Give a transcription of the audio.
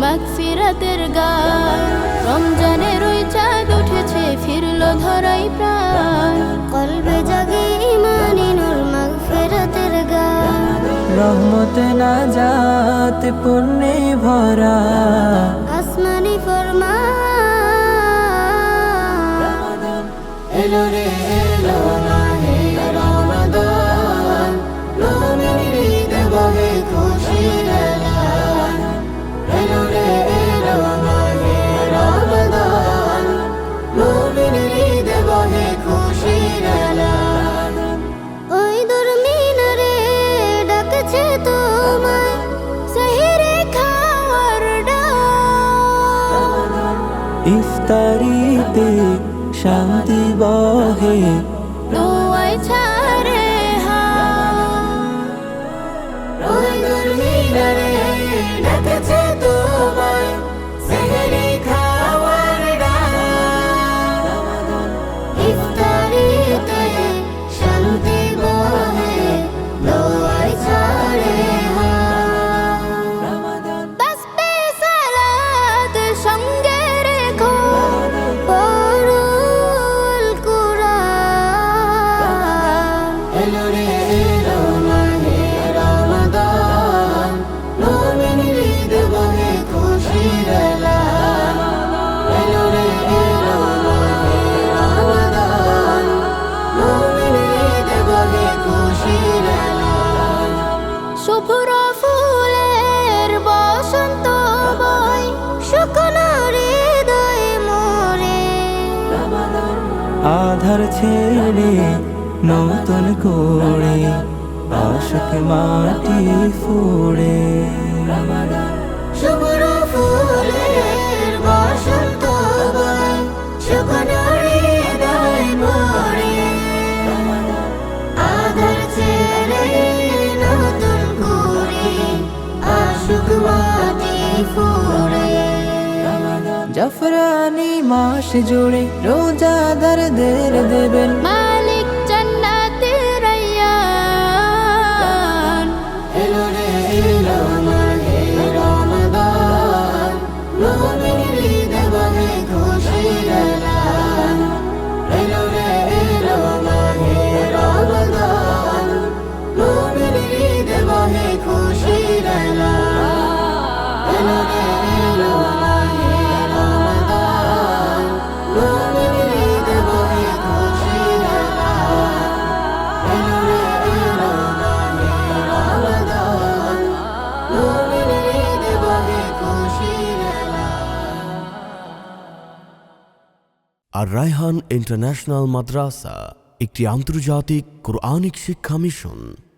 মাগফিরাতের গান। রমজানের ওই চাঁদ উঠেছে, ফিরলো ধরাই প্রাণ। কলবে জাগে ঈমানি নূর, মাগফিরাতের গান। রহমতে নাজাত পুণ্যে ভরা আসমানি ফরমান। এলো রে এলো মাহে রমাদান, মুমিনের ঈদ বহে খুশির এলান। এলো রে এলো মাহে রমাদান, মুমিনের ঈদ বহে খুশির এলান। ওই দূর মিনারে ডাকছে তোমায়, সেহরি খাওয়ার ডাক। ইফতারিতে শান্তি বহে দোয়ায় ছাড়ে হাত। ওই দূর মিনারে ডাকছে তোমায়, সেহরি খাওয়ার ডাক। ইফতারিতে শান্তি বহে, দোয়ায় ছাড়ে হাত। তাসবিহ সালাত সঙ্গে রেখো, পড়ুল কুরআন। এলো রে এলো মাহে রমাদান, মুমিনের ঈদ বহে খুশির এলান। এলো রে এলো মাহে রমাদান, মুমিনের ঈদ বহে খুশির এলান। শুভ্র ফুলের বসন্ত বয়, শুকনো হৃদয় মোরে। আধার ছেড়ে নতুন করে আশক মাটি ফুড়ে শুভ্র ফুলের বসন্ত বয়, শুকনো হৃদয় মোরে। আধার ছেড়ে নতুন করে আশুক মাটি ফুরে। জাফরানি মাস জুড়ে রোজাদারদের দেবেন মালিক জান্নাতের রায়্যান। এলো রে এলো মাহে রমাদান, মুমিনের ঈদ বহে খুশির এলান। এলো রে এলো মাহে রমাদান, মুমিনের ঈদ বহে খুশির এলান। এলো রে এলো মাহে রমাদান, মুমিনের ঈদ বহে খুশির এলান। এলো রে এলো মাহে রমাদান, মুমিনের ঈদ বহে খুশির এলান। আর রায়হান ইন্টারন্যাশনাল মাদ্রাসা একটি আন্তর্জাতিক কোরআনিক শিক্ষা মিশন।